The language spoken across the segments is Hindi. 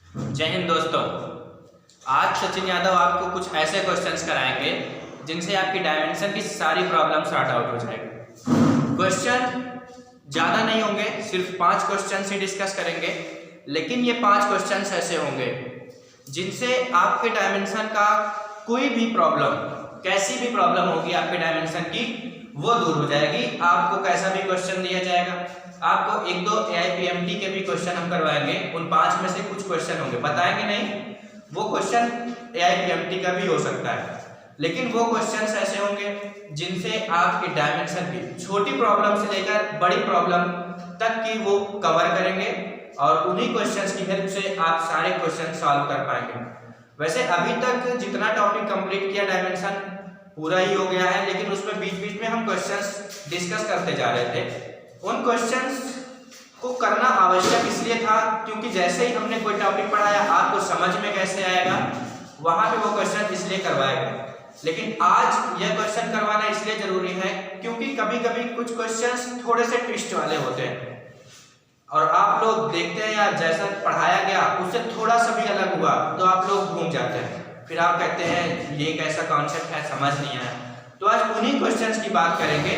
जय हिंद दोस्तों। आज सचिन यादव आपको कुछ ऐसे क्वेश्चंस कराएंगे जिनसे आपकी डायमेंशन की सारी प्रॉब्लम सॉर्ट आउट हो जाएगी। क्वेश्चन ज़्यादा नहीं होंगे, सिर्फ 5 क्वेश्चन ही डिस्कस करेंगे, लेकिन ये 5 क्वेश्चंस ऐसे होंगे जिनसे आपके डायमेंशन का कोई भी प्रॉब्लम, कैसी भी प्रॉब्लम होगी आपके डायमेंशन की, वो दूर हो जाएगी। आपको कैसा भी क्वेश्चन दिया जाएगा, आपको 1-2 AIPMT के भी क्वेश्चन हम करवाएंगे, उन 5 में से कुछ क्वेश्चन होंगे, बताएंगे नहीं, वो क्वेश्चन AIPMT का भी हो सकता है, लेकिन वो क्वेश्चंस ऐसे होंगे जिनसे आपकी डायमेंशन की छोटी प्रॉब्लम से लेकर बड़ी प्रॉब्लम तक की वो कवर करेंगे और उन्हीं क्वेश्चंस की हेल्प से आप सारे क्वेश्चन सॉल्व कर पाएंगे। वैसे अभी तक जितना टॉपिक कंप्लीट किया डायमेंशन पूरा ही हो गया है, लेकिन उसमें बीच बीच में हम क्वेश्चंस डिस्कस करते जा रहे थे। उन क्वेश्चंस को करना आवश्यक इसलिए था क्योंकि जैसे ही हमने कोई टॉपिक पढ़ाया आपको समझ में कैसे आएगा, वहां पे वो क्वेश्चन इसलिए करवाएगा। लेकिन आज यह क्वेश्चन करवाना इसलिए जरूरी है क्योंकि कभी कभी कुछ क्वेश्चंस थोड़े से ट्विस्ट वाले होते हैं और आप लोग देखते हैं यार जैसा पढ़ाया गया उससे थोड़ा सा भी अलग हुआ तो आप लोग घूम जाते हैं, फिर आप कहते हैं ये कैसा कॉन्सेप्ट है, समझ नहीं आया। तो आज उन्हीं क्वेश्चंस की बात करेंगे,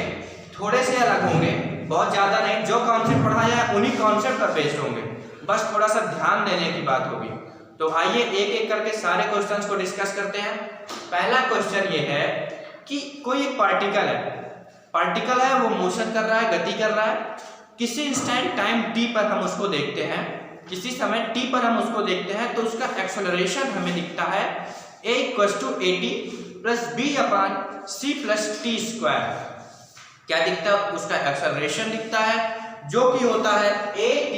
थोड़े से अलग होंगे, बहुत ज्यादा नहीं, जो कॉन्सेप्ट पढ़ाया है उन्हीं कॉन्सेप्ट पर बेस्ड होंगे, बस थोड़ा सा ध्यान देने की बात होगी। तो आइए एक एक करके सारे क्वेश्चंस को डिस्कस करते हैं। पहला क्वेश्चन ये है कि कोई एक पार्टिकल है वो मोशन कर रहा है, गति कर रहा है, किसी इंस्टेंट टाइम t पर हम उसको देखते हैं, किसी समय t पर हम उसको देखते हैं तो उसका एक्सेलरेशन हमें दिखता है a = at + b/c + t²। क्या दिखता है? उसका एक्सेलरेशन दिखता है जो कि होता है at।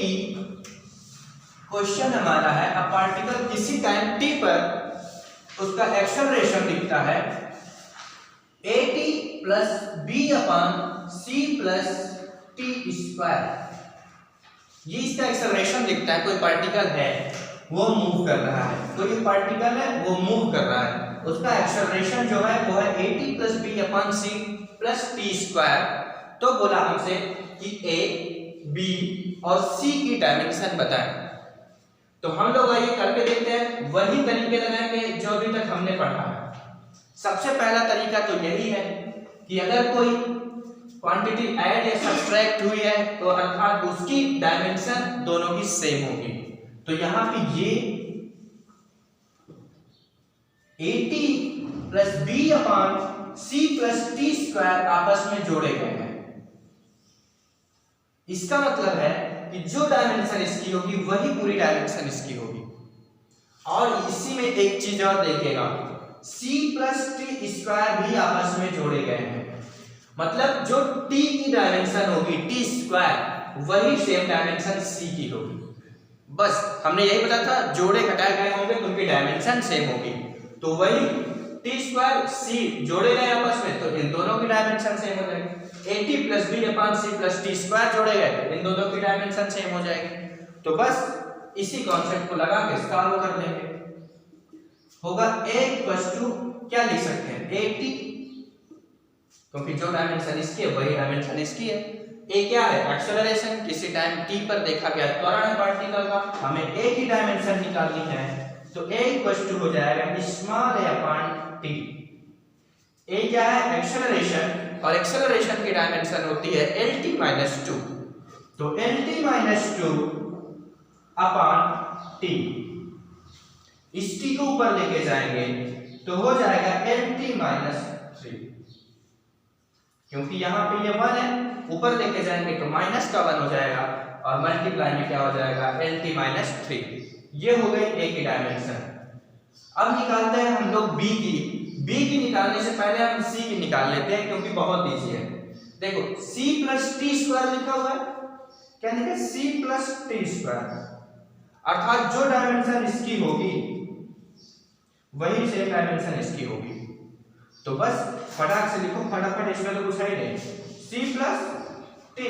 क्वेश्चन हमारा है अ पार्टिकल किसी टाइम t पर उसका एक्सेलरेशन दिखता है at + b/c + t²। ये इसका एक्सेलरेशन दिखता है। कोई पार्टिकल है वो मूव कर रहा है, तो ये पार्टिकल है वो मूव कर रहा है, उसका एक्सेलरेशन जो है वो है at + b/c + t²। तो बोला हमसे कि a, b और c की डायमेंशन बताएं। तो हम लोग आइए करके देखते हैं, वही तरीके लगाएंगे जो अभी तक हमने पढ़ा है। सबसे पहला तरीका तो यही है कि अगर कोई क्वांटिटी ऐड या सब्ट्रैक्ट हुई है तो अर्थात उसकी डायमेंशन दोनों की सेम होगी। तो यहां पे ये at + b/c + t² आपस में जोड़े गए हैं। इसका मतलब है कि जो डायमेंशन इसकी होगी वही पूरी डायमेंशन इसकी होगी। और इसी में एक चीज और देखिएगा, c + t² भी आपस में जोड़े गए हैं, मतलब जो t की डायमेंशन होगी t² वही सेम डायमेंशन c की होगी। बस हमने यही बताया था, जोड़े घटाए गए होंगे तो उनकी डायमेंशन सेम होगी। तो वही t² c जोड़े गए आपस में तो इन दोनों की डायमेंशन सेम हो जाएगी। at + b/c + t² जोड़े गए तो इन दोनों की डायमेंशन सेम हो जाएगी। तो बस इसी कॉन्सेप्ट को लगा के सॉल्व कर लेंगे। होगा a = क्या लिख सकते हैं at, क्योंकि जो डायमेंशन इसकी है वही डायमेंशन इसकी है। a क्या है? एक्सेलरेशन, किसी टाइम t पर देखा गया त्वरण है पार्टिकल का, हमें a की डायमेंशन निकालनी है तो a = हो जाएगा a/t। a क्या है? एक्सेलरेशन, और एक्सेलरेशन की डायमेंशन होती है lt-2, तो lt-2/t। इस t को ऊपर लेके जाएंगे तो हो जाएगा lt-3, क्योंकि यहाँ पे ये 1 है, ऊपर लेके जाएंगे तो माइनस का 1 हो जाएगा और मल्टीप्लाई में क्या हो जाएगा lt-3। ये हो गई a की डायमेंशन। अब निकालते हैं हम लोग b की। b की निकालने से पहले हम c की निकाल लेते हैं क्योंकि बहुत इजी है। देखो c + t² लिखा हुआ है, क्या लिखा है? c + t², अर्थात जो डायमेंशन इसकी होगी वही सेम डायमेंशन इसकी होगी। तो बस फटाक से लिखो, फटाफट, इसमें तो कुछ है नहीं, c + t²।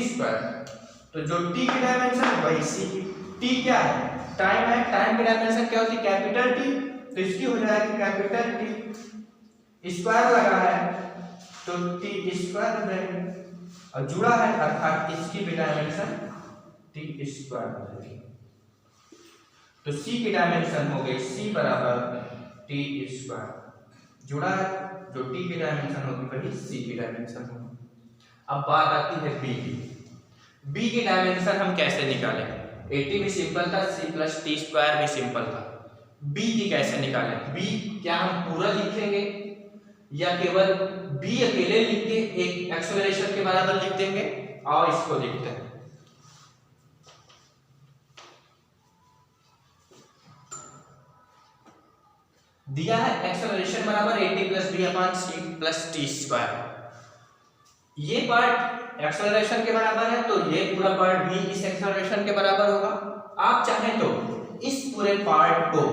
तो जो t की डायमेंशन वही c की। t क्या है? टाइम है, टाइम की डायमेंशन क्या होती है? कैपिटल T, तो इसकी हो जाएगी कैपिटल T। स्क्वायर लगा है तो t² हो जाएगी और जुड़ा है अर्थात इसकी भी डायमेंशन t² हो जाएगी। तो c की डायमेंशन हो गई c बराबर t स्क्वायर, जुड़ा है, जो t की डायमेंशन होगी वही c की डायमेंशन होगी। अब बात आती है b की। b की डायमेंशन हम कैसे निकालें? 80 भी सिंपल था, c प्लस टी स्क्वायर भी सिंपल था। b की कैसे निकालें? b क्या हम पूरा लिखेंगे या केवल b अकेले लिख के एक एक्सेलरेशन के बराबर लिख देंगे? और इसको लिखते हैं। दिया है एक्सेलरेशन बराबर 80 plus b upon c plus t square. ये पार्ट एक्सेलरेशन के बराबर है तो ये पूरा पार्ट भी इस एक्सेलरेशन के बराबर होगा। आप चाहें तो इस पूरे पार्ट को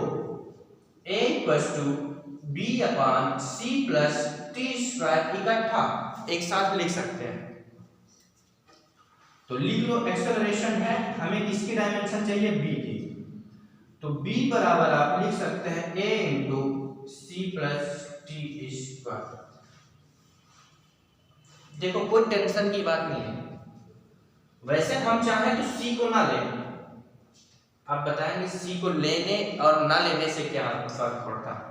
a equals to b upon c plus t square इकट्ठा एक साथ लिख सकते हैं। तो लिख लो, एक्सेलरेशन है, हमें किसकी डायमेंशन चाहिए? b की। तो b बराबर आप लिख सकते हैं a into c plus t square. देखो कोई टेंशन की बात नहीं है। वैसे हम चाहें तो c को ना लें, आप बताएंगे c को लेने और ना लेने से क्या फर्क पड़ता है?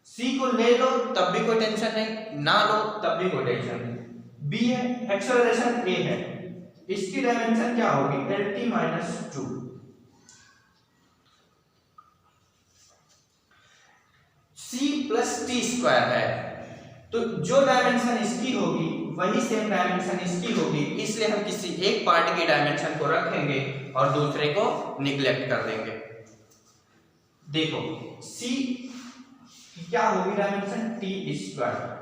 c को ले लो तब भी कोई टेंशन नहीं, ना लो तब भी कोई टेंशन नहीं। b है, एक्सेलरेशन a है, इसकी डायमेंशन क्या होगी? lt minus 2। c plus t square है तो जो डायमेंशन इसकी होगी वही सेम डायमेंशन इसकी होगी, इसलिए हम किसी एक पार्ट की डायमेंशन को रखेंगे और दूसरे को निग्लेक्ट कर देंगे। देखो c क्या होगी डायमेंशन? T square.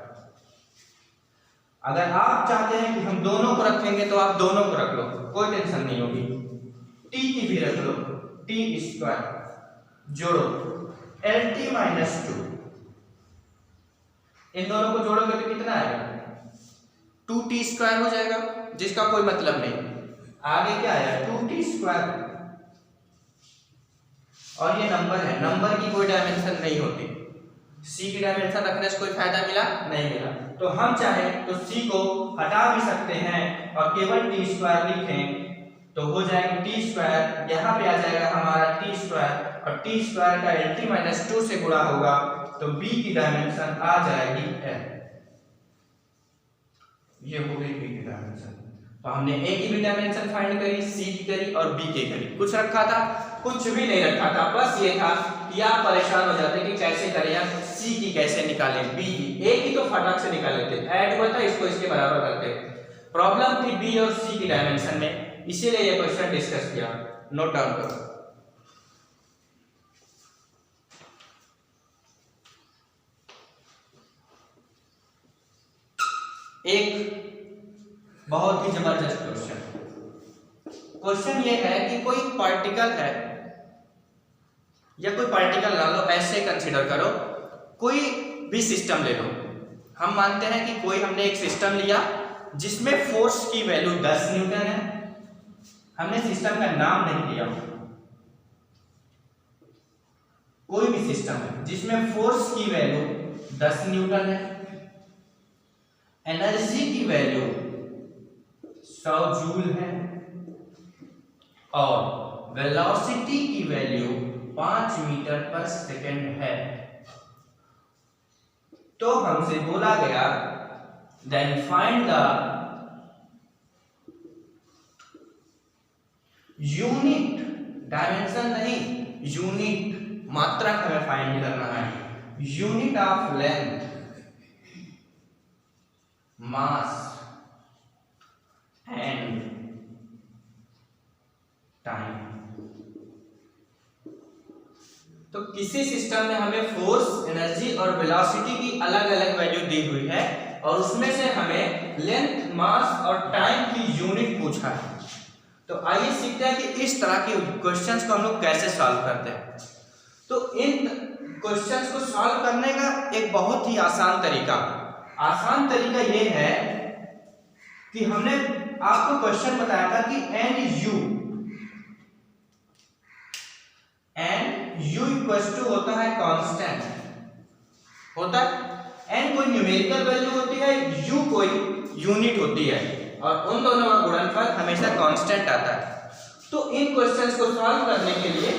अगर आप चाहते हैं कि हम दोनों को रखेंगे तो आप दोनों को रख लो, कोई टेंशन नहीं होगी। t की भी रख लो, टी स्क्वायर जोड़ो lt माइनस 2। इन दोनों को जोड़ोगे तो कितना आएगा? 2t स्क्वायर हो जाएगा, जिसका कोई मतलब नहीं। आगे क्या आया? 2t square. और ये नंबर है, नंबर की कोई डायमेंशन नहीं होती। c की डायमेंशन रखने से कोई फायदा मिला? नहीं मिला। तो हम चाहे तो c को हटा भी सकते हैं और केवल t स्क्वायर लिखें तो हो जाएगा t स्क्वायर। यहाँ पे आ जाएगा हमारा t स्क्वायर और t स्क्वायर का lt माइनस 2 से गुणा होगा तो b की डायमेंशन आ जाएगी n। ये हो गई b की डायमेंशन। तो हमने a की भी डायमेंशन फाइंड करी, c की करी और b की करी। कुछ रखा था? कुछ भी नहीं रखा था, बस ये था कि आप परेशान हो जाते कि कैसे करें, c की कैसे निकालें, b की। a की तो फटाक से निकाल लेते, ऐड हुआ था इसको इसके बराबर करते। प्रॉब्लम थी b और c की डायमेंशन में, इसीलिए ये क्वेश्चन डिस्कस किया। नोट डाउन करो। एक बहुत ही जबरदस्त क्वेश्चन ये है कि कोई पार्टिकल है या कोई पार्टिकल ला लो, ऐसे कंसीडर करो, कोई भी सिस्टम ले लो। हम मानते हैं कि कोई हमने एक सिस्टम लिया जिसमें फोर्स की वैल्यू 10 न्यूटन है। हमने सिस्टम का नाम नहीं लिया। कोई भी सिस्टम है जिसमें फोर्स की वैल्यू 10 न्यूटन है, एनर्जी की वैल्यू 100 जूल है और वेलोसिटी की वैल्यू 5 मीटर पर सेकंड है। तो हमसे बोला गया then find the unit, dimension नहीं, यूनिट मात्रक हमें फाइंड करना है। Unit of length, mass and time. तो किसी सिस्टम में हमें फोर्स, एनर्जी और वेलोसिटी की अलग अलग वैल्यू दी हुई है और उसमें से हमें लेंथ, मास और टाइम की यूनिट पूछा है। तो आइए सीखते हैं कि इस तरह के क्वेश्चंस को हम लोग कैसे सॉल्व करते हैं। तो इन क्वेश्चंस को सॉल्व करने का एक बहुत ही आसान तरीका ये है कि हमने आपको क्वेश्चन बताया था कि एन यू इक्वल्स टू होता है कांस्टेंट, होता है। एन कोई न्यूमेरिकल वैल्यू होती है, यू कोई यूनिट होती है और उन दोनों का गुणनफल हमेशा कांस्टेंट आता है। तो इन क्वेश्चंस को सॉल्व करने के लिए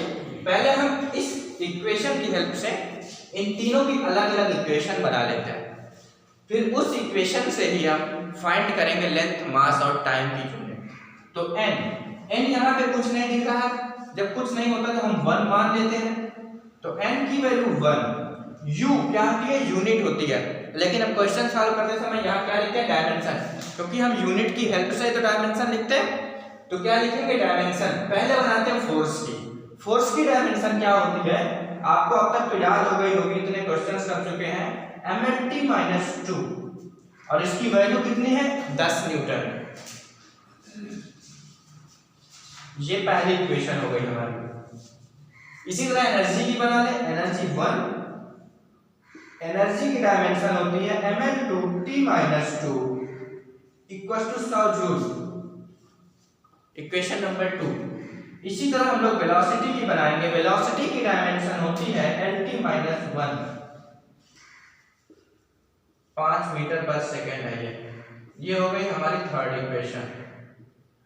पहले हम इस इक्वेशन की हेल्प से इन तीनों की अलग अलग इक्वेशन बना लेते हैं, फिर उस इक्वेशन से ही हम फाइंड करेंगे लेंथ, मास और टाइम की यूनिट। तो n यहाँ पे कुछ नहीं दिख रहा है, जब कुछ नहीं होता तो हम 1 मान लेते हैं, तो n की वैल्यू 1, u क्या होती है, यूनिट होती है। लेकिन हम क्वेश्चन सॉल्व करते समय यहाँ क्या लिखते हैं, डायमेंशन, क्योंकि हम यूनिट की हेल्प से तो डायमेंशन लिखते हैं। तो क्या लिखेंगे, डायमेंशन। पहले बनाते हैं फोर्स की। फोर्स की डायमेंशन क्या होती है, आपको अब तक तो याद हो गई होगी, इतने क्वेश्चंस कर चुके हैं, mlt-2, और इसकी वैल्यू कितनी है, 10 न्यूटन। ये पहली इक्वेशन हो गई हमारी। इसी तरह एनर्जी की बना ले, एनर्जी 1, एनर्जी की डायमेंशन होती है ml2t-2 equal to 100 joule, equation number 2। इसी तरह हम लोग वेलोसिटी की बनाएंगे। वेलोसिटी की डायमेंशन होती है lt-1, 5 मीटर पर सेकेंड है ये हो गई हमारी थर्ड इक्वेशन।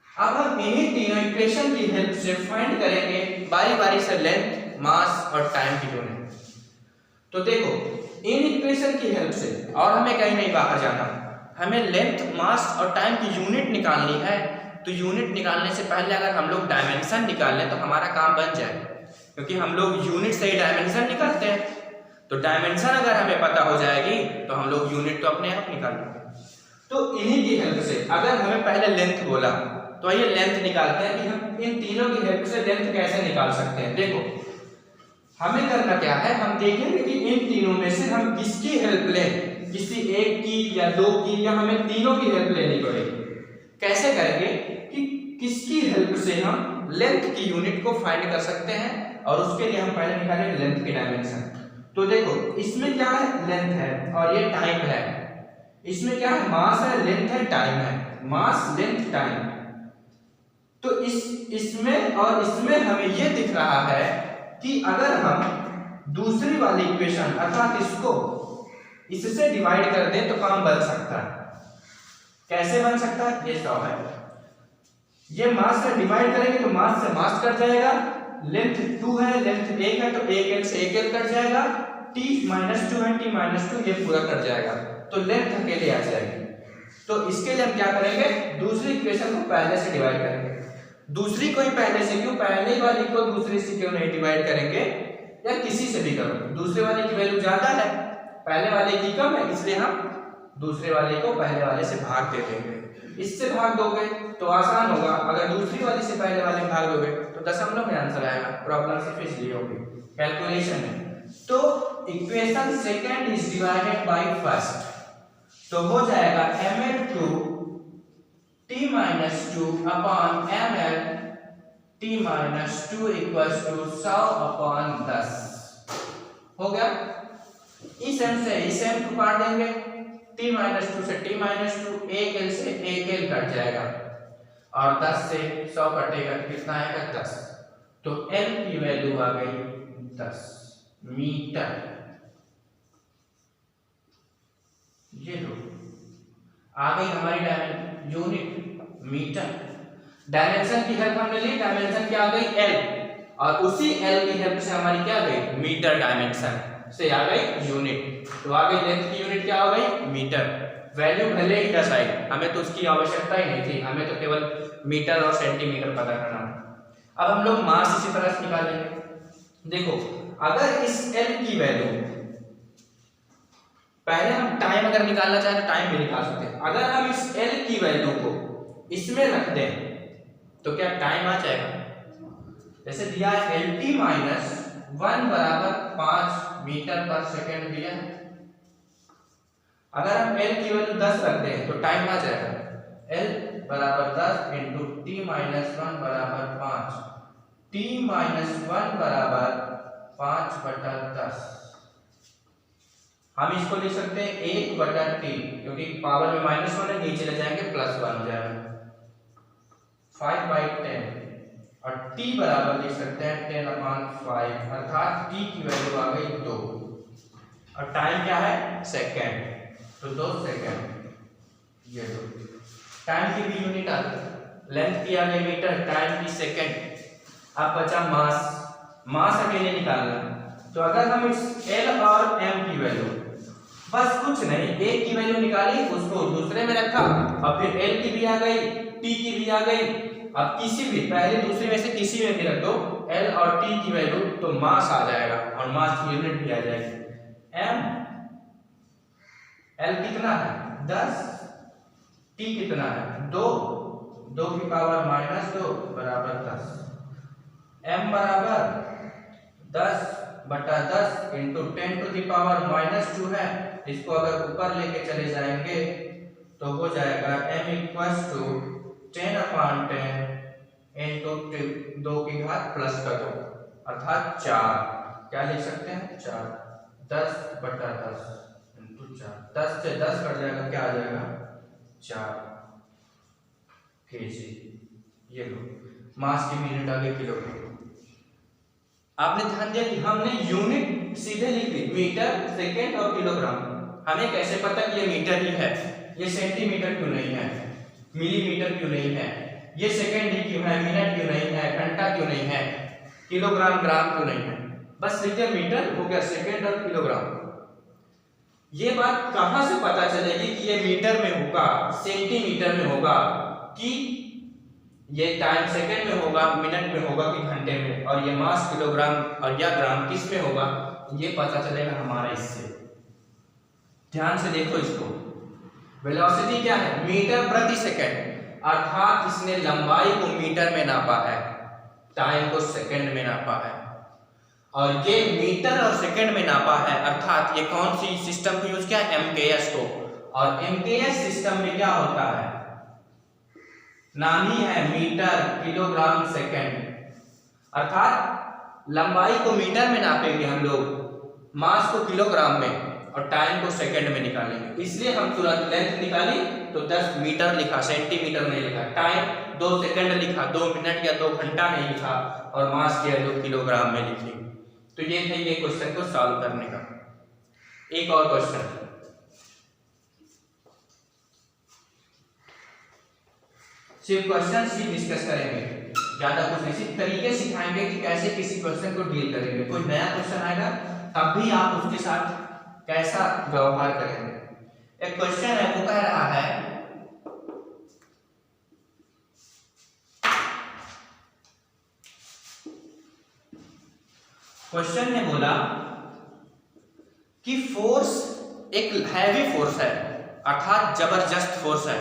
अब हम इन्हीं तीनों इक्वेशन की हेल्प से फाइंड करेंगे बारी बारी से लेंथ, मास और टाइम की यूनिट। तो देखो इन इक्वेशन की हेल्प से, और हमें कहीं नहीं बाहर जाना, हमें लेंथ, मास और टाइम की यूनिट निकालनी है। तो यूनिट निकालने से पहले अगर हम लोग डायमेंशन निकाल लें तो हमारा काम बन जाए, क्योंकि हम लोग यूनिट से ही डायमेंशन निकालते हैं। तो डायमेंशन अगर हमें पता हो जाएगी तो हम लोग यूनिट तो अपने आप निकाल लेंगे। तो इन्हीं की हेल्प से, अगर हमें पहले लेंथ बोला तो ये लेंथ निकालते हैं कि हम इन तीनों की हेल्प से लेंथ कैसे निकाल सकते हैं। देखो हमें करना क्या है, हम देखेंगे कि इन तीनों में से हम किसकी हेल्प लें, किसी एक की या दो की, या हमें तीनों की हेल्प लेनी पड़ेगी। कैसे करेंगे कि किसकी हेल्प से हम लेंथ की यूनिट को फाइंड कर सकते हैं, और उसके लिए हम पहले निकालेंगे लेंथ की डायमेंशन। तो देखो इसमें क्या है, लेंथ है और ये टाइम है। इसमें क्या है, मास है, लेंथ है, टाइम है, मास, लेंथ, टाइम। तो इसमें और इसमें हमें ये दिख रहा है कि अगर हम दूसरी वाली इक्वेशन अर्थात इसको इससे डिवाइड कर दें तो काम बन सकता है। कैसे बन सकता है, ये 100 है, ये मास से डिवाइड करेंगे तो मास से मास कट जाएगा, लेंथ 2 है, लेंथ 1 है, तो 1l से 1l कट जाएगा, t-2 है, t-2 ये पूरा कट जाएगा, तो लेंथ अकेले आ जाएगी। तो इसके लिए हम क्या करेंगे, दूसरी इक्वेशन को पहले से डिवाइड करेंगे। दूसरी को ही पहले से क्यों, पहले वाली को दूसरी से क्यों नहीं डिवाइड करेंगे, या किसी से भी करो, दूसरे वाले की वैल्यू ज्यादा है, पहले वाले की कम है, इसलिए हम दूसरे वाले को पहले वाले से भाग दे देंगे। इससे भाग दोगे तो आसान होगा, अगर दूसरी वाली से पहले वाले में भाग दोगे तो दशमलव में आंसर आएगा। प्रॉब्लम सिर्फ इसलिए होगी, कैलकुलेशन है। तो equation second is divided by first, तो हो जाएगा ml2 t-2 upon ml t-2 equals to 100/10 हो गया। इस m से इस m को काट देंगे, t-2 से t-2, 1l से 1l कट जाएगा, और 10 से 100 कटेगा, कितना आएगा, 10। तो l की वैल्यू आ गई 10 मीटर। ये लो आ गई हमारी यूनिट मीटर। डायमेंशन की हेल्प हमने ली, डायमेंशन क्या आ गई, l, और उसी l की हेल्प से हमारी क्या आ गई, मीटर, डायमेंशन से आ गई यूनिट। तो आ गई लेंथ की यूनिट क्या हो गई, मीटर। वैल्यू भले ही 10 आई, हमें तो उसकी आवश्यकता ही नहीं थी, हमें तो केवल मीटर और सेंटीमीटर पता करना था। अब हम लोग मास इसी तरह से निकालेंगे। देखो अगर इस l की वैल्यू, पहले हम टाइम अगर निकालना चाहे तो टाइम भी निकाल सकते हैं। अगर हम इस l की वैल्यू को इसमें रख दें तो क्या टाइम आ जाएगा। जैसे दिया है LT-1 बराबर 5 मीटर पर सेकेंड दिया है। अगर हम l की वैल्यू 10 रख दें तो टाइम आ जाएगा, l बराबर 10 इंटू t-1 बराबर 5, t-1 बराबर 5/10। हम इसको लिख सकते हैं 1/t, क्योंकि पावर में -1 है, नीचे ले जाएंगे +1 हो जाएगा, 5/10, और t बराबर लिख सकते हैं 10/5, अर्थात t की वैल्यू आ गई 2, और टाइम क्या है, सेकेंड, तो 2 सेकेंड। ये दो टाइम की भी यूनिट आ गई, लेंथ की आ गई मीटर, टाइम की सेकेंड। अब बचा मास। मास अकेले निकालना है। तो अगर हम इस एल और एम की वैल्यू, बस कुछ नहीं, एक की वैल्यू निकाली, उसको दूसरे में रखा, और फिर एल की भी आ गई, टी की भी आ गई, अब किसी भी पहले दूसरे में से किसी में भी रख दो एल और टी की वैल्यू, तो मास आ जाएगा और मास की यूनिट भी आ जाएगी। एम एल कितना है 10, टी कितना है 2, 2 की पावर -2 बराबर 10, एम बराबर 10/10 इंटू 10 टू द पावर -2 है, इसको अगर ऊपर लेके चले जाएंगे तो हो जाएगा m इक्वल्स टू 10/10 इंटू 2 की घात +2 अर्थात 4। क्या लिख सकते हैं 4, 10/10 इंटू 4, 10 से 10 कट जाएगा, क्या आ जाएगा 4 kg। ये लो मास की यूनिट आ गई किलोग्राम। आपने ध्यान दिया कि हमने यूनिट सीधे लिख दी, मीटर, सेकेंड और किलोग्राम। हमें कैसे पता कि ये मीटर ही है, ये सेंटीमीटर क्यों नहीं है, मिलीमीटर क्यों नहीं है, ये सेकेंड ही क्यों है, मिनट क्यों नहीं है, घंटा क्यों नहीं है, किलोग्राम ग्राम क्यों नहीं है, बस लिख दिया मीटर, हो गया सेकेंड और किलोग्राम। ये बात कहां से पता चलेगी कि ये मीटर में होगा, सेंटीमीटर में होगा, कि ये टाइम सेकेंड में होगा, मिनट में होगा कि घंटे में, और ये मास किलोग्राम और या ग्राम किस में होगा, ये पता चलेगा हमारा इससे। ध्यान से देखो इसको, वेलोसिटी क्या है मीटर प्रति सेकंड, अर्थात इसने लंबाई को मीटर में नापा है, टाइम को सेकंड में नापा है, और ये मीटर और सेकंड में नापा है, अर्थात ये कौन सी सिस्टम को यूज किया एमकेएस को। और एमकेएस सिस्टम में क्या होता है, नाम ही है मीटर किलोग्राम सेकंड, अर्थात लंबाई को मीटर में नापेंगे हम लोग, मास को किलोग्राम में और टाइम को सेकंड में निकालेंगे। इसलिए हम तुरंत लेंथ निकाली तो 10 मीटर लिखा, सेंटीमीटर नहीं लिखा, टाइम 2 सेकंड लिखा, 2 मिनट या 2 घंटा नहीं लिखा, और मास के 2 किलोग्राम में लिखी। तो ये थे ये क्वेश्चन को सॉल्व करने का। एक और क्वेश्चन, सिर्फ क्वेश्चन ही डिस्कस करेंगे, ज्यादा कुछ नहीं, सिर्फ तरीके सिखाएंगे कि कैसे किसी क्वेश्चन को डील करेंगे। कोई नया क्वेश्चन आएगा तब भी आप उसके साथ कैसा व्यवहार करेंगे। एक क्वेश्चन है, वो कह रहा है क्वेश्चन ने बोला कि फोर्स एक हैवी फोर्स है, अर्थात जबरदस्त फोर्स है,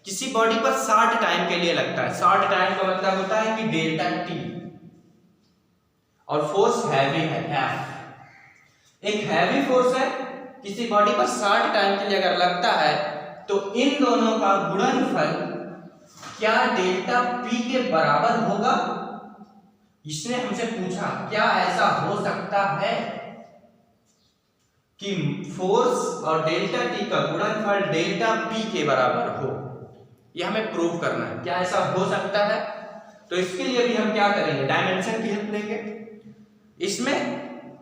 किसी बॉडी पर 60 टाइम के लिए लगता है। 60 टाइम का मतलब होता है कि डेल्टा टी, और फोर्स हैवी है एफ। एक हैवी फोर्स है, किसी बॉडी पर 60 टाइम के लिए अगर लगता है तो इन दोनों का गुणनफल क्या डेल्टा पी के बराबर होगा। इसने हमसे पूछा क्या ऐसा हो सकता है कि फोर्स और डेल्टा टी का गुणनफल डेल्टा पी के बराबर हो, यह हमें प्रूव करना है, क्या ऐसा हो सकता है। तो इसके लिए भी हम क्या करेंगे, डायमेंशन की हेल्प लेंगे। इसमें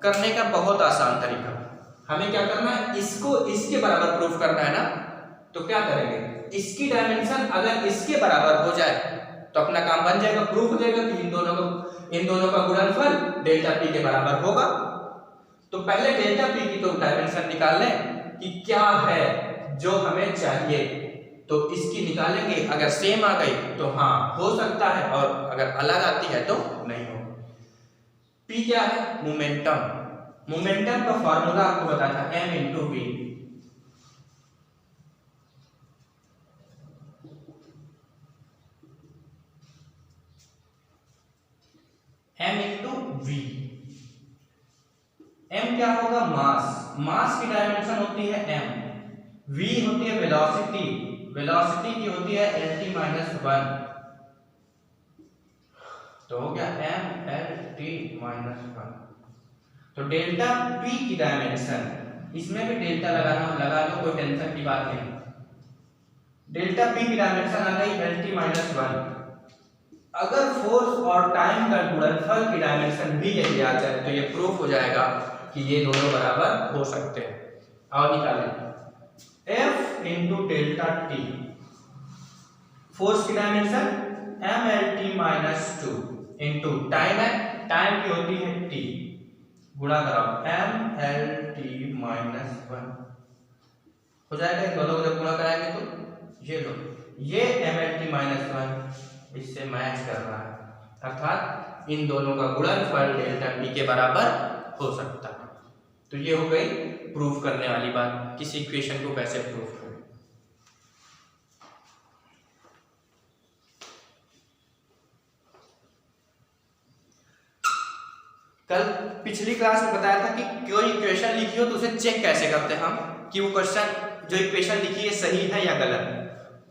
करने का बहुत आसान तरीका, हमें क्या करना है, इसको इसके बराबर प्रूफ करना है ना, तो क्या करेंगे, इसकी डायमेंशन अगर इसके बराबर हो जाए तो अपना काम बन जाएगा, प्रूफ हो जाएगा कि इन दोनों का गुणनफल डेल्टा पी के बराबर होगा। तो पहले डेल्टा पी की तो डायमेंशन निकाल लें कि क्या है जो हमें चाहिए, तो इसकी निकालेंगे, अगर सेम आ गई तो हाँ हो सकता है, और अगर अलग आती है तो नहीं हो। P क्या है, मोमेंटम। मोमेंटम का फॉर्मूला आपको बताया था m into v. m into v, m क्या होगा, मास। मास की डायमेंशन होती है m, v होती है वेलोसिटी, वेलोसिटी की होती है lt-1, तो हो गया m/t-1। तो डेल्टा p की डायमेंशन, इसमें भी डेल्टा लगा लो, कोई टेंशन की बात नहीं। डेल्टा p की डायमेंशन आ गई lt-1। अगर फोर्स और टाइम का गुणनफल की डायमेंशन भी यदि आ जाए तो ये प्रूफ हो जाएगा कि ये दोनों बराबर हो सकते हैं। और निकालें F into delta T, force की डायमेंशन mlt-2 इंटू टाइम है टाइम की होती है t, गुणा कराओ mLt-1 हो जाएगा। इन दोनों को जब गुणा कराएंगे तो ये लो, ये mLt-1 इससे मैच कर रहा है, अर्थात इन दोनों का गुणनफल डेल्टा t के बराबर हो सकता है। तो ये हो गई प्रूफ करने वाली बात, किसी इक्वेशन को कैसे प्रूफ करें। कल पिछली क्लास में बताया था कि कोई इक्वेशन लिखी हो तो उसे चेक कैसे करते हैं हम, कि वो क्वेश्चन जो इक्वेशन लिखी है सही है या गलत।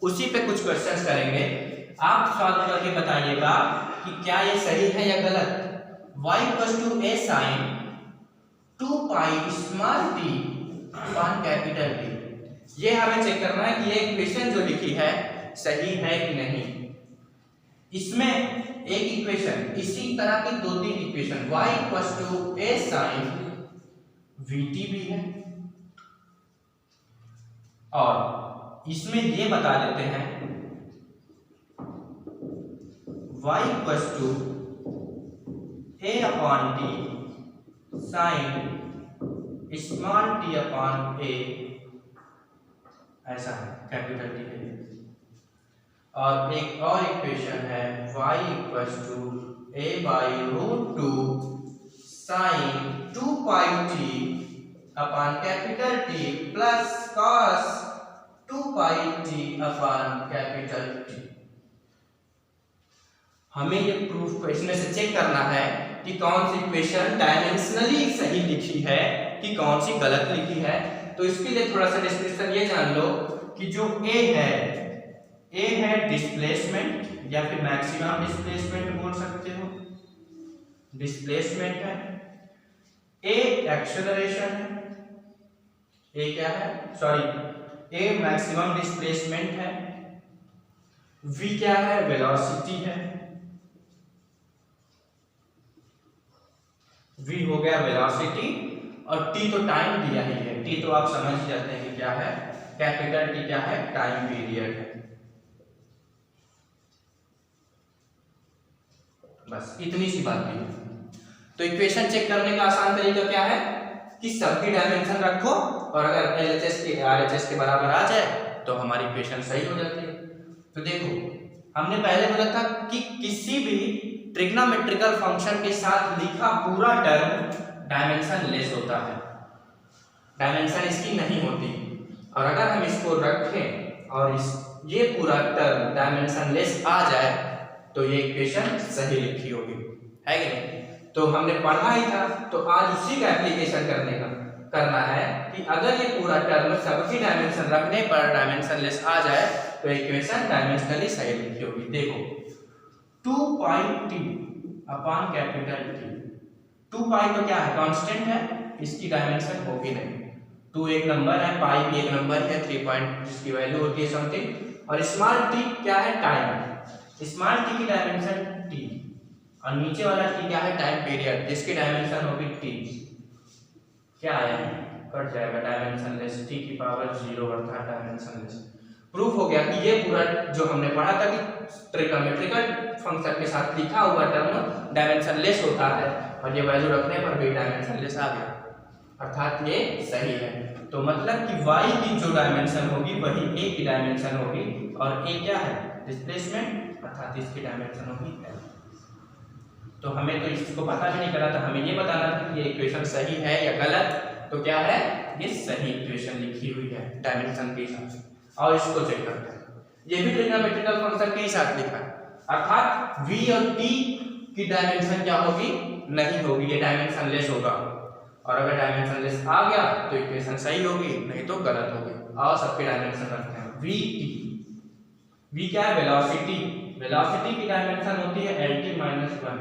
उसी पे कुछ क्वेश्चंस करेंगे, आप सॉल्व करके बताइएगा कि क्या ये सही है या गलत। y = a sin 2π small t upon capital T, ये हमें चेक करना है कि ये इक्वेशन जो लिखी है सही है कि नहीं। इसमें एक इक्वेशन, इसी तरह की 2-3 equation y = a sin vt भी है, और इसमें ये बता देते हैं y = a/t sin small t upon a, ऐसा है कैपिटल T के लिए। और एक और इक्वेशन है y = a/√2 sin 2πt upon capital T plus cos 2πt upon capital T। हमें ये प्रूफ को इसमें से चेक करना है कि कौन सी इक्वेशन डायमेंशनली सही लिखी है कि कौन सी गलत लिखी है। तो इसके लिए थोड़ा सा डिस्क्रिप्शन ये जान लो कि जो A है डिस्प्लेसमेंट या फिर मैक्सिमम डिस्प्लेसमेंट बोल सकते हो, डिस्प्लेसमेंट है। A एक्सेलरेशन है, A क्या है, सॉरी A मैक्सिमम डिस्प्लेसमेंट है। V क्या है, वेलोसिटी है। V हो गया वेलोसिटी, और T तो टाइम दिया ही है, T तो आप समझ ही जाते हैं कि क्या है, कैपिटल T क्या है, टाइम पीरियड है। बस इतनी सी बात भी है। तो इक्वेशन चेक करने का आसान तरीका क्या है कि सबकी डायमेंशन रखो, और अगर LHS के RHS के बराबर आ जाए तो हमारी इक्वेशन सही हो जाती है। तो देखो, हमने पहले बोला था कि किसी भी ट्रिग्नोमेट्रिकल फंक्शन के साथ लिखा पूरा टर्म डायमेंशन लेस होता है, डायमेंशन इसकी नहीं होती। और अगर हम इसको रखें और ये पूरा टर्म डायमेंशन लेस आ जाए तो ये इक्वेशन सही लिखी होगी, है कि नहीं। तो हमने पढ़ा ही था, तो आज उसी का एप्लीकेशन करना है कि अगर ये पूरा टर्म सबकी डायमेंशन रखने पर डायमेंशन लेस आ जाए तो इक्वेशन डायमेंशनली सही लिखी होगी। देखो 2πt अपॉन कैपिटल T, 2π तो क्या है, कांस्टेंट है, इसकी डायमेंशन होगी नहीं। 2 एक नंबर है, पाई भी एक नंबर है, 3 पॉइंट जिसकी वैल्यू होती है समथिंग। और स्मॉल t क्या है, टाइम। स्मॉल t की डायमेंशन t, और नीचे वाला t क्या है, टाइम पीरियड, जिसकी डायमेंशन होगी t। क्या आया, कट जाएगा, डायमेंशन लेस, t की पावर 0 अर्थात डायमेंशन लेस। प्रूफ हो गया कि ये पूरा जो हमने पढ़ा था कि ट्रिग्नोमेट्रिकल फंक्शन के साथ लिखा हुआ टर्म डायमेंशन लेस होता है, और ये वैल्यू रखने पर भी डायमेंशन लेस आ गया, अर्थात ये सही है। तो मतलब कि y की जो डायमेंशन होगी वही a की डायमेंशन होगी, और a क्या है, डिस्प्लेसमेंट, अर्थात इसकी डायमेंशन होगी l। तो हमें तो इसको पता भी नहीं करा था, हमें ये बताना था कि ये इक्वेशन सही है या गलत। तो क्या है, ये सही इक्वेशन लिखी हुई है डायमेंशन के हिसाब से। और इसको चेक करते हैं, ये भी ट्रिग्नोमेट्रिकल फंक्शन के साथ लिखा है, अर्थात v और t की डायमेंशन क्या होगी, नहीं होगी, ये डायमेंशन लेस होगा। और अगर डायमेंशन लेस आ गया तो इक्वेशन सही होगी, नहीं तो गलत होगी। और सबके डायमेंशन रखते हैं। v क्या है, वेलोसिटी, वेलोसिटी की डायमेंशन होती है LT-1,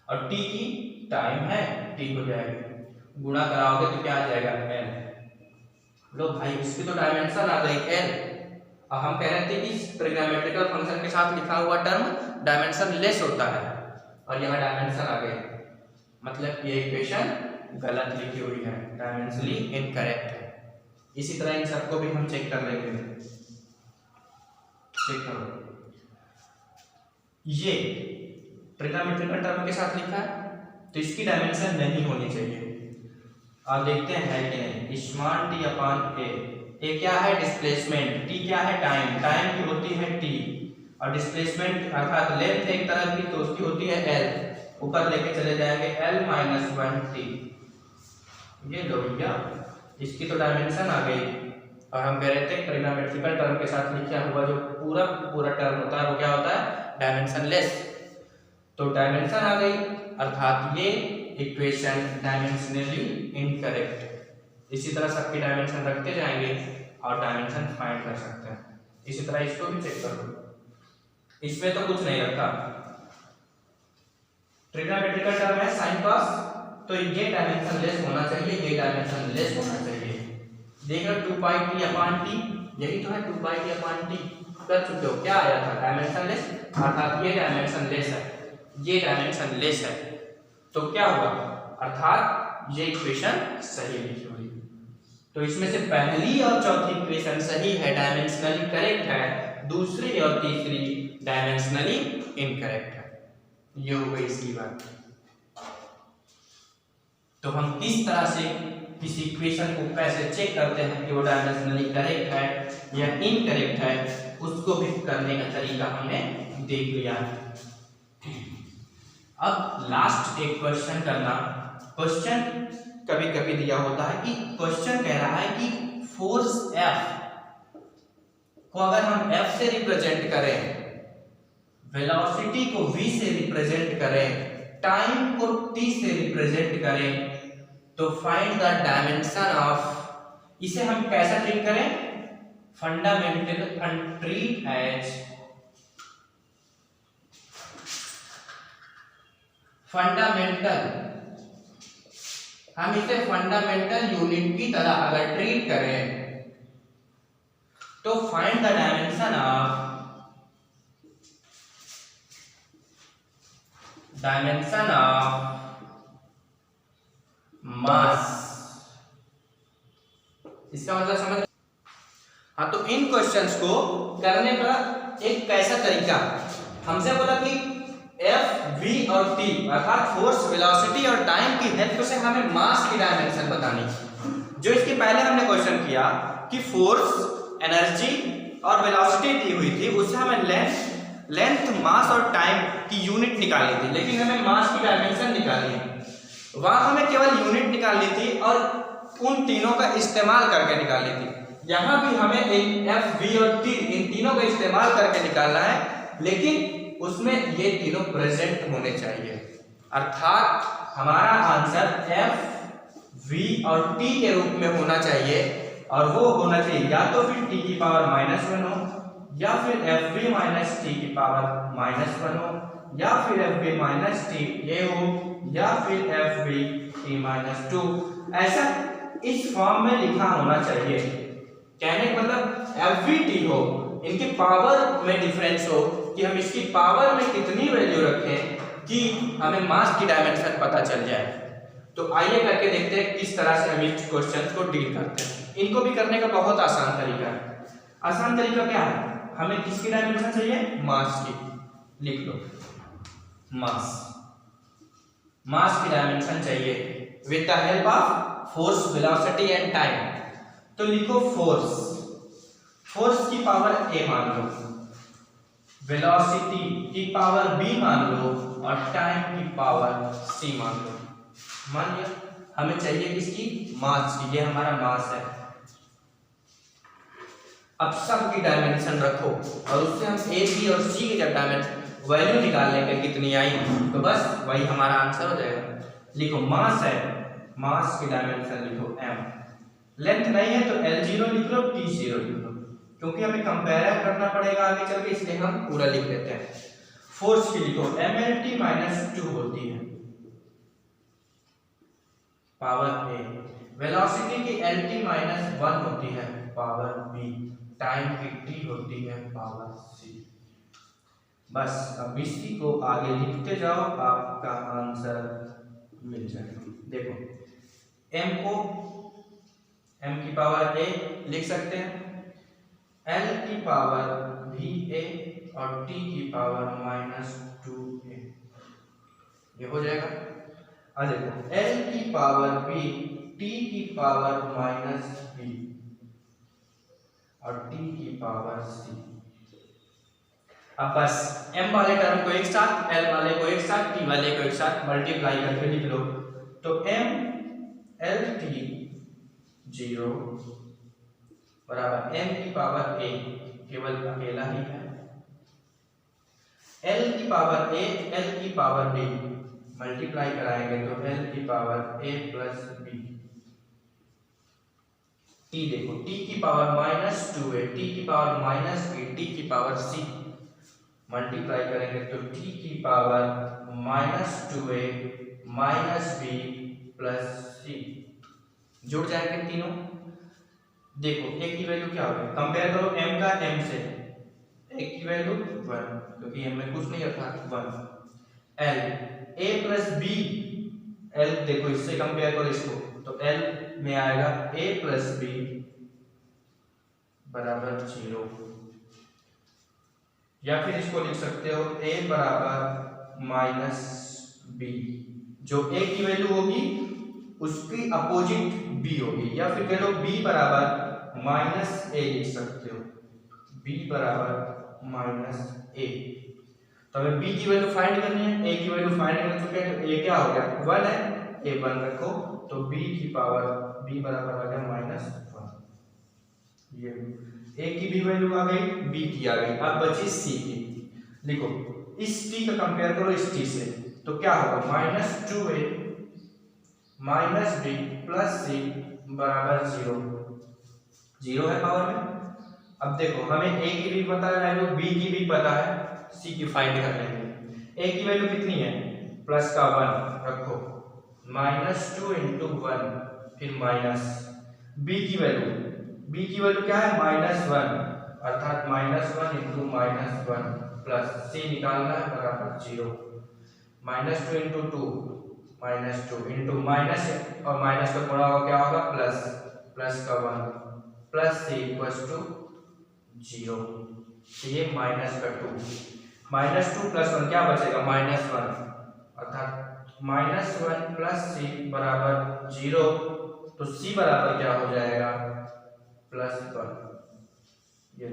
और t की टाइम है, t हो जाएगा, गुणा कराओगे तो क्या आ जाएगा, l। लो भाई, इसकी तो डायमेंशन आ गई l। अब हम कह रहे थे कि ट्रिग्नोमेट्रिकल फंक्शन के साथ लिखा हुआ टर्म डायमेंशन लेस होता है, और यहाँ डायमेंशन आ गई, मतलब ये इक्वेशन गलत लिखी हुई है, डायमेंशनली इनकरेक्ट है। इसी तरह इन सबको भी हम चेक कर लेंगे। चेक करो, ये ट्रिग्नोमेट्रिकल टर्म के साथ लिखा है तो इसकी डायमेंशन नहीं होनी चाहिए। अब देखते हैं है कि नहीं। स्मॉल टी अपॉन ए क्या है डिस्प्लेसमेंट, टी क्या है टाइम, टाइम की होती है टी और डिस्प्लेसमेंट अर्थात लेंथ एक तरफ की तो उसकी होती है एल, ऊपर लेके चले जाएंगे एल माइनस 1t। ये लो भैया इसकी तो डायमेंशन आ गई और हम कह रहे थे ट्रिग्नोमेट्रिकल टर्म के साथ लिखा हुआ जो पूरा टर्म होता है वो क्या होता है डायमेंशनलेस। तो डायमेंशन आ गई अर्थात ये इक्वेशन डायमेंशनली इनकरेक्ट। इसी तरह सबकी डायमेंशन रखते जाएंगे और डायमेंशन फाइंड कर सकते हैं। इसी तरह इसको भी चेक कर लो, इसमें तो कुछ नहीं रखा। ट्रिग्नोमेट्रिकल टर्म है साइन कॉस तो ये डायमेंशन लेस होना चाहिए, ये डायमेंशन लेस होना चाहिए। देख रहे 2 पाई टी अपॉन टी, यही तो है 2 पाई टी अपॉन टी। कर चुके हो क्या आया था डायमेंशन लेस अर्थात ये डायमेंशन लेस है, ये डायमेंशन लेस है तो क्या हुआ अर्थात ये इक्वेशन सही लिखी हुई। तो इसमें से पहली और चौथी इक्वेशन सही है डायमेंशनली करेक्ट है, दूसरी और तीसरी डायमेंशनली इनकरेक्ट है। ये हो गई इसकी बात। तो हम किस तरह से किसी इक्वेशन को कैसे चेक करते हैं कि वो डायमेंशनली करेक्ट है या इनकरेक्ट है उसको भी करने का तरीका हमने देख लिया। अब लास्ट एक क्वेश्चन करना। क्वेश्चन कभी कभी दिया होता है कि क्वेश्चन कह रहा है कि फोर्स F को अगर हम F से रिप्रेजेंट करें, वेलोसिटी को V से रिप्रेजेंट करें, टाइम को T से रिप्रेजेंट करें तो फाइंड द डायमेंशन ऑफ, इसे हम कैसा ट्रीट करें fundamental and treat as fundamental, हम इसे फंडामेंटल यूनिट की तरह अगर ट्रीट करें तो find the dimension of mass. इसका मतलब समझ। हाँ तो इन क्वेश्चंस को करने का एक कैसा तरीका, हमसे बोला कि F, V और T अर्थात फोर्स, वेलोसिटी और टाइम की हेल्प से हमें मास की डायमेंशन बतानी। जो इसके पहले हमने क्वेश्चन किया कि फोर्स, एनर्जी और वेलोसिटी दी हुई थी, उससे हमें लेंथ, मास और टाइम की यूनिट निकालनी थी, लेकिन हमें मास की डायमेंशन निकालनी है। वहां हमें केवल यूनिट निकालनी थी और उन तीनों का इस्तेमाल करके निकालनी थी। यहाँ भी हमें एक F, V और T इन तीनों का इस्तेमाल करके निकालना है, लेकिन उसमें ये तीनों प्रेजेंट होने चाहिए। अर्थात हमारा आंसर F, V और T के रूप में होना चाहिए और वो होना चाहिए या तो फिर T की पावर -1 हो, या फिर FV माइनस T की पावर -1 हो, या फिर FV माइनस T ये हो, या फिर FV T-2। ऐसा इस फॉर्म में लिखा होना चाहिए। कहने का मतलब FVT हो, इनकी पावर में डिफरेंस हो कि हम इसकी पावर में कितनी वैल्यू रखें कि हमें मास की डायमेंशन पता चल जाए। तो आइए करके देखते हैं किस तरह से हम इस क्वेश्चन को डील करते हैं। इनको भी करने का बहुत आसान तरीका है। आसान तरीका क्या है, हमें किसकी डायमेंशन चाहिए मास की, लिख लो मास की डायमेंशन चाहिए with the help of force, velocity and time. तो लिखो फोर्स की पावर A मान लो, वेलोसिटी की पावर B मान लो और टाइम की पावर C मान लो। मान लिया, हमें चाहिए किसकी मास की, ये हमारा मास है। अब सब की डायमेंशन रखो और उससे हम A, B और C की जब डायमेंशन वैल्यू निकाल लेंगे कितनी आई तो बस वही हमारा आंसर हो जाएगा। लिखो मास है, मास की डायमेंशन लिखो m, लेंथ नहीं है तो L0 लिख लो, T0 लिख लो, क्योंकि हमें कंपेयर करना पड़ेगा आगे चल के, इसलिए हम पूरा लिख लेते हैं। फोर्स की लिखो mLT-2 होती है पावर A, वेलोसिटी की LT-1 होती है पावर B, टाइम की T होती है पावर C। बस अब इसी को आगे लिखते जाओ, आपका आंसर मिल जाएगा। देखो m को m की पावर a लिख सकते हैं, l की पावर va और t की पावर -2a। ये हो जाएगा। अब देखो l की पावर b t की पावर माइनस b और t की पावर c। अब बस m वाले टर्म को एक साथ, l वाले को एक साथ, t वाले को एक साथ मल्टीप्लाई करके लिख लो। तो m l t 0 बराबर m की पावर a, केवल अकेला ही है, l की पावर a l की पावर b मल्टीप्लाई कराएंगे तो l की power a plus b। t देखो t की पावर माइनस 2a, t की पावर माइनस b, t की पावर c मल्टीप्लाई करेंगे तो t की power minus 2a minus b plus c जुड़ जाएंगे तीनों। देखो a की वैल्यू क्या होगी, कंपेयर करो m का m से, a की वैल्यू 1 क्योंकि m में कुछ नहीं रखा 1। l a plus b, l देखो इससे कंपेयर करो इसको तो l में आएगा a प्लस b बराबर 0, या फिर इसको लिख सकते हो a बराबर माइनस b। जो a की वैल्यू होगी उसकी अपोजिट b होगी, या फिर कह लो b बराबर माइनस a लिख सकते हो, b बराबर माइनस a। तो हमें b की वैल्यू फाइंड करनी है, a की वैल्यू फाइंड कर चुके हैं तो a क्या हो गया 1 है, a 1 रखो तो b की पावर b बराबर आ गया माइनस 1। ये a की भी वैल्यू आ गई, b की आ गई, अब बची c की। लिखो इस t का कंपेयर करो इस t से तो क्या होगा minus 2a minus b plus c बराबर 0, 0 है पावर में। अब देखो हमें a की भी पता है वैल्यू, b की भी पता है, c की फाइंड कर लेंगे। a की वैल्यू कितनी है प्लस का 1 रखो, माइनस 2 इंटू 1 फिर माइनस, b की वैल्यू क्या है माइनस 1 अर्थात minus 1 into minus 1 plus c निकालना है बराबर 0, minus 2 into 2 minus 2 into minus और माइनस का गुणा होगा क्या होगा प्लस, प्लस का 1 प्लस c इक्वल्स टू 0। तो ये माइनस का 2, माइनस 2 प्लस 1 क्या बचेगा माइनस 1 अर्थात माइनस 1 प्लस c बराबर 0। तो c बराबर क्या हो जाएगा प्लस 1। ये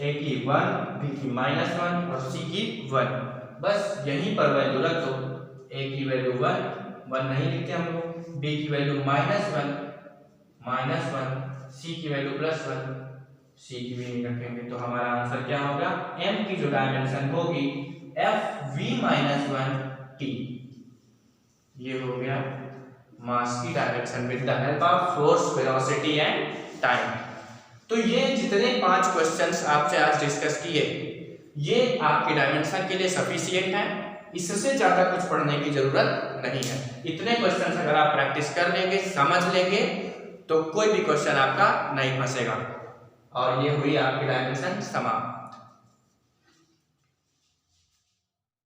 a की 1, b की माइनस 1 और c की 1, बस यहीं पर वैल्यू रख दो। a की वैल्यू 1 नहीं लिखते हम लोग, b की वैल्यू माइनस 1 c की वैल्यू प्लस 1, c की भी नहीं रखेंगे तो हमारा आंसर क्या होगा, m की जो डायमेंशन होगी fv-1t, ये हो गया मास की direction with the help of force, velocity and time. तो ये जितने 5 क्वेश्चंस आपसे आज डिस्कस किए ये आपके डायमेंशन के लिए सफिशिएंट है, इससे ज्यादा कुछ पढ़ने की जरूरत नहीं है। इतने क्वेश्चंस अगर आप प्रैक्टिस कर लेंगे, समझ लेंगे तो कोई भी क्वेश्चन आपका नहीं फंसेगा। और ये हुई आपकी डायमेंशन समाप्त।